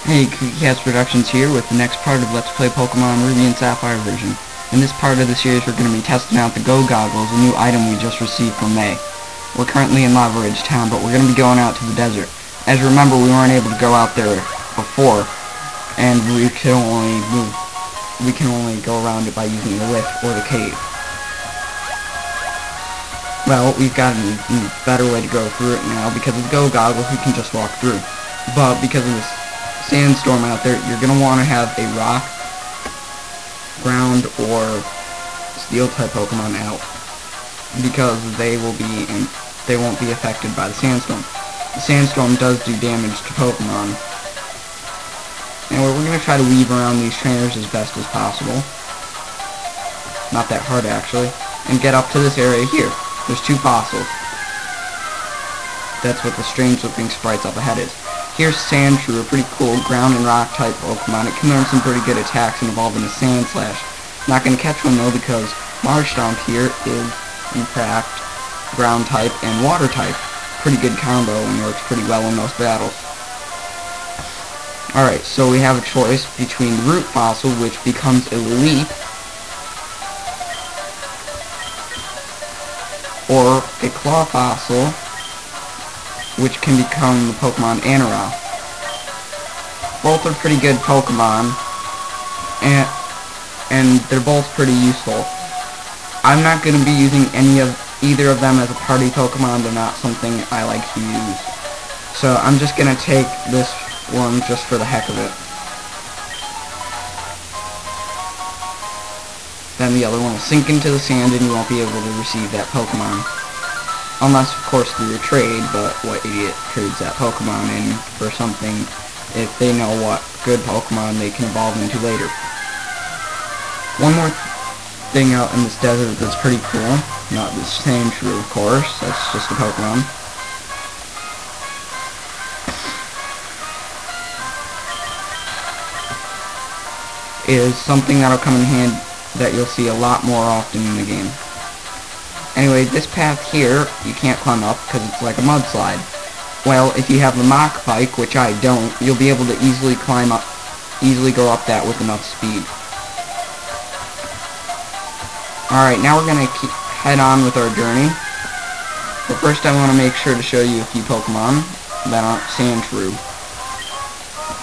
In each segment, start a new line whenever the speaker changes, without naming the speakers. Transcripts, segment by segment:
Hey, Cats Productions here with the next part of Let's Play Pokemon Ruby and Sapphire version. In this part of the series, we're going to be testing out the Go Goggles, a new item we just received from May. We're currently in Lava Ridge Town, but we're going to be going out to the desert. As you remember, we weren't able to go out there before, and we can only go around it by using the lift or the cave. Well, we've got a better way to go through it now. Because of the Go Goggles, we can just walk through. But because of this sandstorm out there, you're going to want to have a rock, ground, or steel type Pokemon out, because they won't be affected by the sandstorm. The sandstorm does do damage to Pokemon. And we're going to try to weave around these trainers as best as possible. Not that hard actually. And get up to this area here. There's two fossils. That's what the strange looking sprites up ahead is. Here's Sandshrew, a pretty cool ground and rock type Pokemon. It can learn some pretty good attacks and evolve into Sand Slash. Not going to catch one though, because Marshtomp here is, in fact, ground type and water type. Pretty good combo and works pretty well in most battles. Alright, so we have a choice between the Root Fossil, which becomes a Leap, or a Claw Fossil, which can become the Pokemon Anorak. Both are pretty good Pokemon, and they're both pretty useful. I'm not going to be using either of them as a party Pokemon. They're not something I like to use. So I'm just going to take this one just for the heck of it. Then the other one will sink into the sand and you won't be able to receive that Pokemon. Unless, of course, through your trade, but what idiot trades that Pokemon in for something if they know what good Pokemon they can evolve into later. One more thing out in this desert that's pretty cool. Not the Sandshrew, of course. That's just a Pokemon. Is something that'll come in hand that you'll see a lot more often in the game. Anyway, this path here, you can't climb up because it's like a mudslide. Well, if you have the Mach Bike, which I don't, you'll be able to easily go up that with enough speed. Alright, now we're going to head on with our journey. But first I want to make sure to show you a few Pokemon that aren't Sandshrew.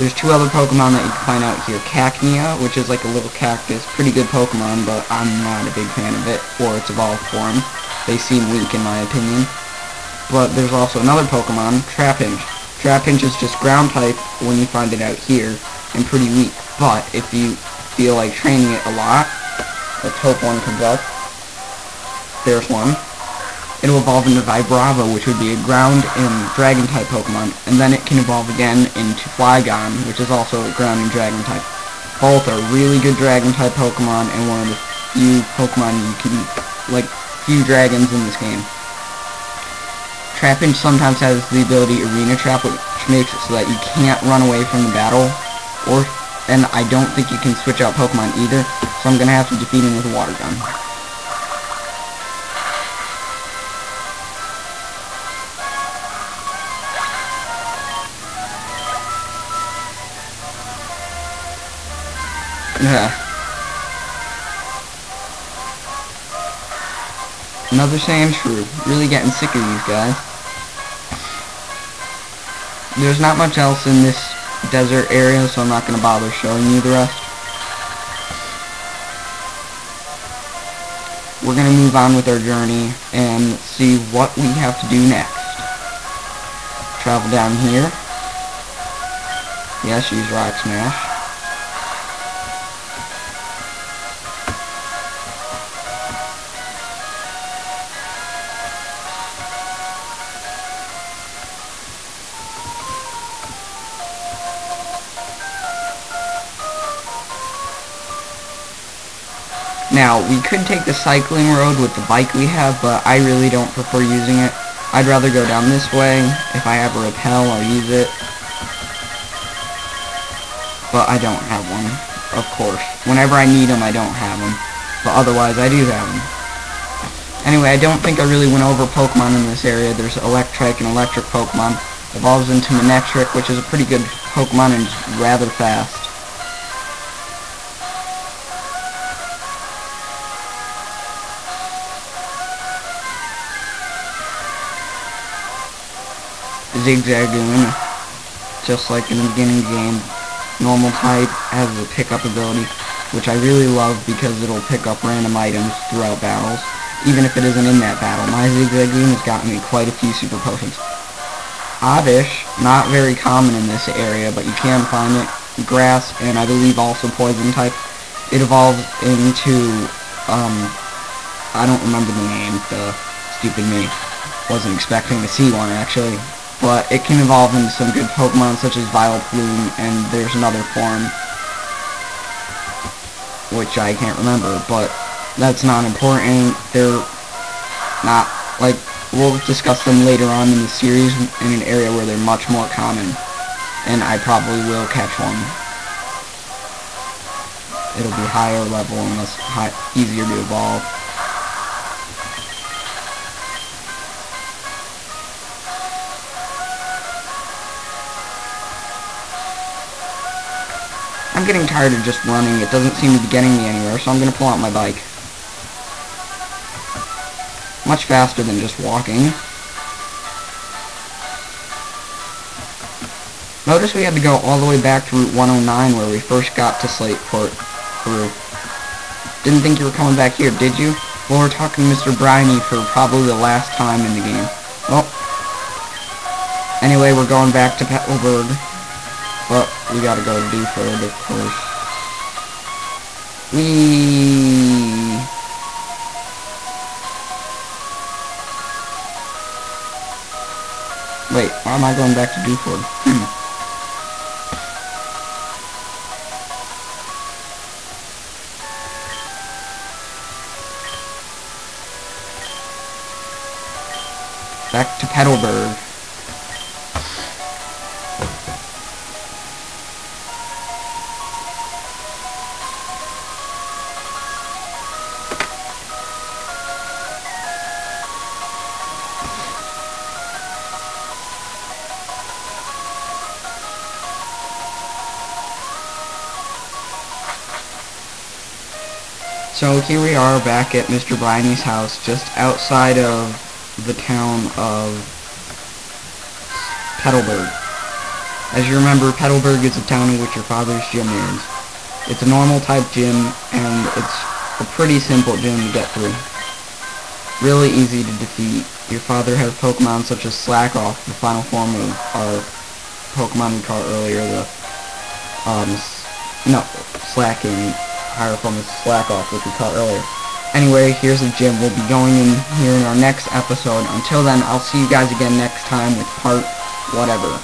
There's two other Pokemon that you can find out here. Cacnea, which is like a little cactus, pretty good Pokemon, but I'm not a big fan of it, or its evolved form. They seem weak in my opinion. But there's also another Pokemon, Trapinch. Trapinch is just ground type when you find it out here, and pretty weak. But if you feel like training it a lot, let's hope one comes up. There's one. It'll evolve into Vibrava, which would be a ground and dragon type Pokemon, and then it can evolve again into Flygon, which is also a ground and dragon type. Both are really good dragon type Pokemon, and one of the few Pokemon you can, like, few dragons in this game. Trapinch sometimes has the ability Arena Trap, which makes it so that you can't run away from the battle, and I don't think you can switch out Pokemon either, so I'm gonna have to defeat him with a water gun. Another Sandshrew. Really getting sick of these guys. There's not much else in this desert area, so I'm not going to bother showing you the rest. We're going to move on with our journey and see what we have to do next. Travel down here. Yes, use Rock Smash. Now, we could take the cycling road with the bike we have, but I really don't prefer using it. I'd rather go down this way. If I have a repel, I'll use it. But I don't have one, of course. Whenever I need them, I don't have them. But otherwise, I do have them. Anyway, I don't think I really went over Pokemon in this area. There's Electrike and Electric Pokemon. Evolves into Manectric, which is a pretty good Pokemon and rather fast. Zigzagoon, just like in the beginning of the game, normal type, has a pickup ability, which I really love because it'll pick up random items throughout battles, even if it isn't in that battle. My Zigzagoon has gotten me quite a few super potions. Oddish, not very common in this area, but you can find it. Grass, and I believe also poison type. It evolves into, I don't remember the name, stupid me. Wasn't expecting to see one, actually. But it can evolve into some good Pokemon, such as Vileplume, and there's another form, which I can't remember, but that's not important. They're not, like, we'll discuss them later on in the series in an area where they're much more common, and I probably will catch one. It'll be higher level and less easier to evolve. I'm getting tired of just running. It doesn't seem to be getting me anywhere, so I'm going to pull out my bike. Much faster than just walking. Notice we had to go all the way back to Route 109 where we first got to Slateport, Peru. Didn't think you were coming back here, did you? Well, we're talking to Mr. Briny for probably the last time in the game. Well, anyway, we're going back to Petalburg. But we gotta go to Dewford, of course. Wait, why am I going back to Dewford? Back to Petalburg. So here we are back at Mr. Briny's house, just outside of the town of Petalburg. As you remember, Petalburg is a town in which your father's gym is. It's a normal type gym, and it's a pretty simple gym to get through. Really easy to defeat. Your father has Pokemon such as Slackoff, the final form of our Pokemon we caught earlier, Slacking. Higher form of Slackoff, which we caught earlier. Anyway, here's the gym. We'll be going in here in our next episode. Until then, I'll see you guys again next time with part whatever.